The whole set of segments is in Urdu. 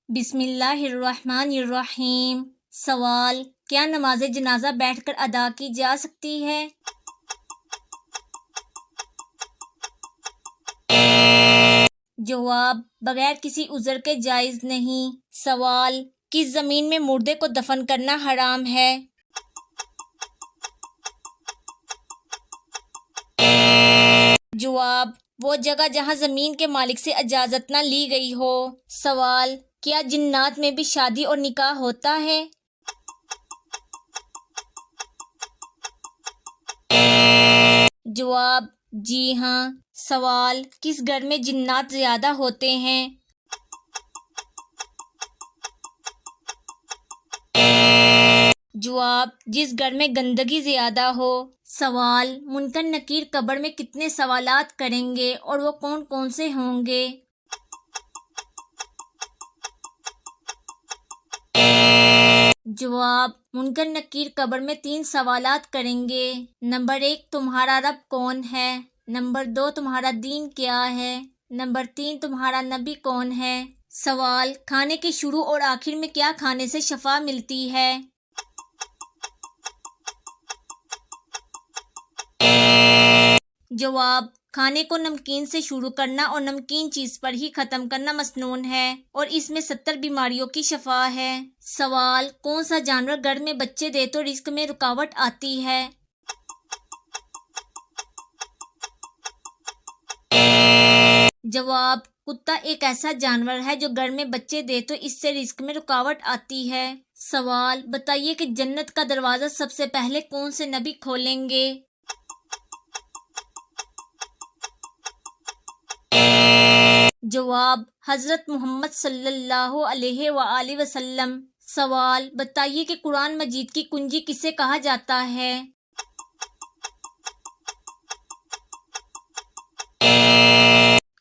بسم اللہ الرحمن الرحیم۔ سوال: کیا نماز جنازہ بیٹھ کر ادا کی جا سکتی ہے؟ جواب: بغیر کسی عذر کے جائز نہیں۔ سوال: کس زمین میں مردے کو دفن کرنا حرام ہے؟ جواب: وہ جگہ جہاں زمین کے مالک سے اجازت نہ لی گئی ہو۔ سوال: کیا جنات میں بھی شادی اور نکاح ہوتا ہے؟ جواب: جی ہاں۔ سوال: کس گھر میں جنات زیادہ ہوتے ہیں؟ جواب: جس گھر میں گندگی زیادہ ہو۔ سوال: منکر نکیر قبر میں کتنے سوالات کریں گے اور وہ کون کون سے ہوں گے؟ جواب: منکر نکیر قبر میں 3 سوالات کریں گے۔ نمبر 1: تمہارا رب کون ہے؟ نمبر 2: تمہارا دین کیا ہے؟ نمبر 3: تمہارا نبی کون ہے؟ سوال: کھانے کے شروع اور آخر میں کیا کھانے سے شفا ملتی ہے؟ جواب: کھانے کو نمکین سے شروع کرنا اور نمکین چیز پر ہی ختم کرنا مسنون ہے اور اس میں 70 بیماریوں کی شفا ہے۔ سوال: کون سا جانور گھر میں بچے دے تو رزق میں رکاوٹ آتی ہے؟ جواب: کتا ایک ایسا جانور ہے جو گھر میں بچے دے تو اس سے رزق میں رکاوٹ آتی ہے۔ سوال: بتائیے کہ جنت کا دروازہ سب سے پہلے کون سے نبی کھولیں گے؟ جواب: حضرت محمد صلی اللہ علیہ وآلہ وسلم۔ سوال: بتائیے کہ قرآن مجید کی کنجی کسے کہا جاتا ہے؟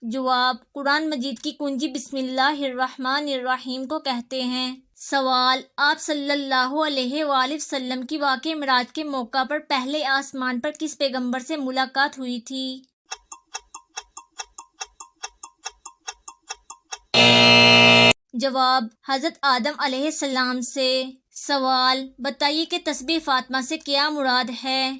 جواب: قرآن مجید کی کنجی بسم اللہ الرحمن الرحیم کو کہتے ہیں۔ سوال: آپ صلی اللہ علیہ وآلہ وسلم کی واقعہ معراج کے موقع پر پہلے آسمان پر کس پیغمبر سے ملاقات ہوئی تھی؟ جواب: حضرت آدم علیہ السلام سے۔ سوال: بتائیے کہ تسبیح فاطمہ سے کیا مراد ہے؟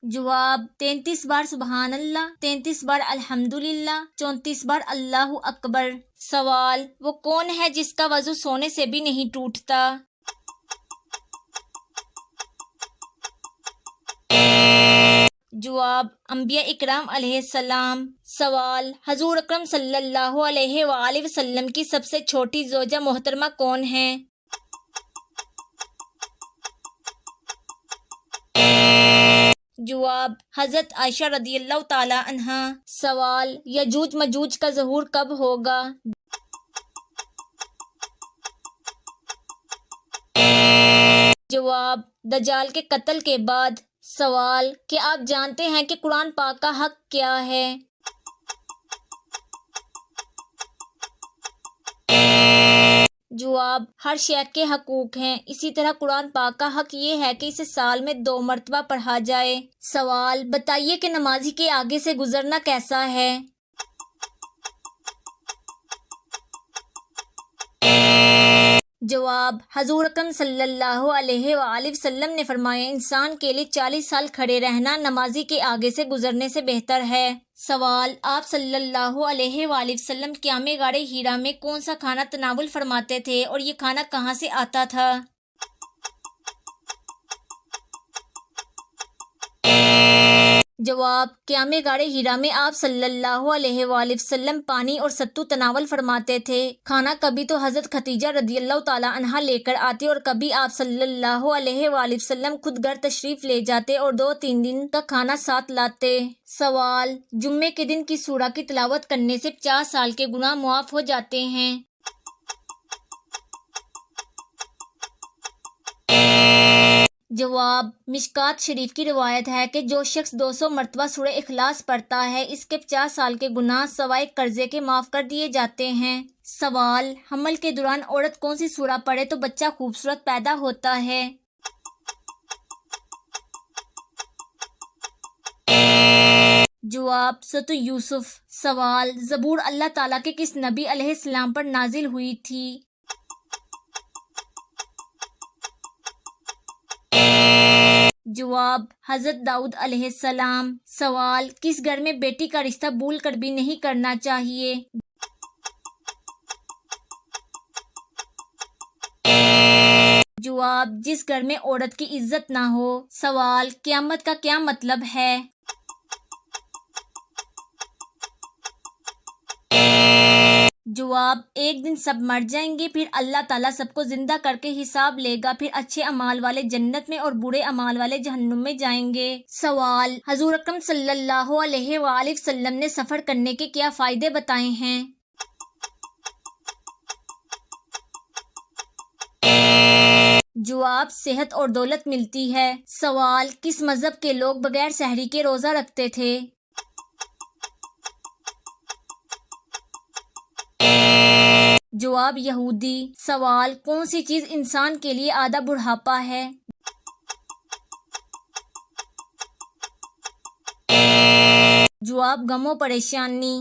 جواب: 33 بار سبحان اللہ، 33 بار الحمدللہ، 34 بار اللہ اکبر۔ سوال: وہ کون ہے جس کا وضو سونے سے بھی نہیں ٹوٹتا؟ جواب: انبیاء اکرام علیہ السلام۔ سوال: حضور اکرم صلی اللہ علیہ وآلہ وسلم کی سب سے چھوٹی زوجہ محترمہ کون ہے؟ جواب: حضرت عائشہ رضی اللہ تعالی عنہا۔ سوال: یجوج مجوج کا ظہور کب ہوگا؟ جواب: دجال کے قتل کے بعد۔ سوال: کیا آپ جانتے ہیں کہ قرآن پاک کا حق کیا ہے؟ جواب: ہر شے کے حقوق ہیں، اسی طرح قرآن پاک کا حق یہ ہے کہ اسے سال میں 2 مرتبہ پڑھا جائے۔ سوال: بتائیے کہ نمازی کے آگے سے گزرنا کیسا ہے؟ جواب: حضور اکرم صلی اللہ علیہ وآلہ وسلم نے فرمایا، انسان کے لیے 40 سال کھڑے رہنا نمازی کے آگے سے گزرنے سے بہتر ہے۔ سوال: آپ صلی اللہ علیہ وآلہ وسلم قیام غار حرا میں کون سا کھانا تناول فرماتے تھے اور یہ کھانا کہاں سے آتا تھا؟ جواب: قیام غار حرا میں آپ صلی اللہ علیہ وآلہ وسلم پانی اور ستو تناول فرماتے تھے۔ کھانا کبھی تو حضرت خدیجہ رضی اللہ تعالی عنہا لے کر آتے اور کبھی آپ صلی اللہ علیہ وآلہ وسلم خود گھر تشریف لے جاتے اور 2-3 دن کا کھانا ساتھ لاتے۔ سوال: جمعے کے دن کس سورہ کی تلاوت کرنے سے 50 سال کے گناہ معاف ہو جاتے ہیں؟ جواب: مشکوٰۃ شریف کی روایت ہے کہ جو شخص 200 مرتبہ سورہ اخلاص پڑھتا ہے اس کے 50 سال کے گناہ سوائے قرضے کے معاف کر دیے جاتے ہیں۔ سوال: حمل کے دوران عورت کون سی سورہ پڑھے تو بچہ خوبصورت پیدا ہوتا ہے؟ جواب سورۃ یوسف۔ سوال، زبور اللہ تعالیٰ کے کس نبی علیہ السلام پر نازل ہوئی تھی؟ جواب، حضرت داؤد علیہ السلام۔ سوال، کس گھر میں بیٹی کا رشتہ بھول کر بھی نہیں کرنا چاہیے؟ جواب، جس گھر میں عورت کی عزت نہ ہو۔ سوال، قیامت کا کیا مطلب ہے؟ جواب، ایک دن سب مر جائیں گے، پھر اللہ تعالیٰ سب کو زندہ کر کے حساب لے گا، پھر اچھے اعمال والے جنت میں اور برے اعمال والے جہنم میں جائیں گے۔ سوال، حضور اکرم صلی اللہ علیہ وآلہ وسلم نے سفر کرنے کے کیا فائدے بتائے ہیں؟ جواب، صحت اور دولت ملتی ہے۔ سوال، کس مذہب کے لوگ بغیر سحری کے روزہ رکھتے تھے؟ جواب، یہودی۔ سوال، کون سی چیز انسان کے لیے آدھا بڑھاپا ہے؟ جواب، غم و پریشانی۔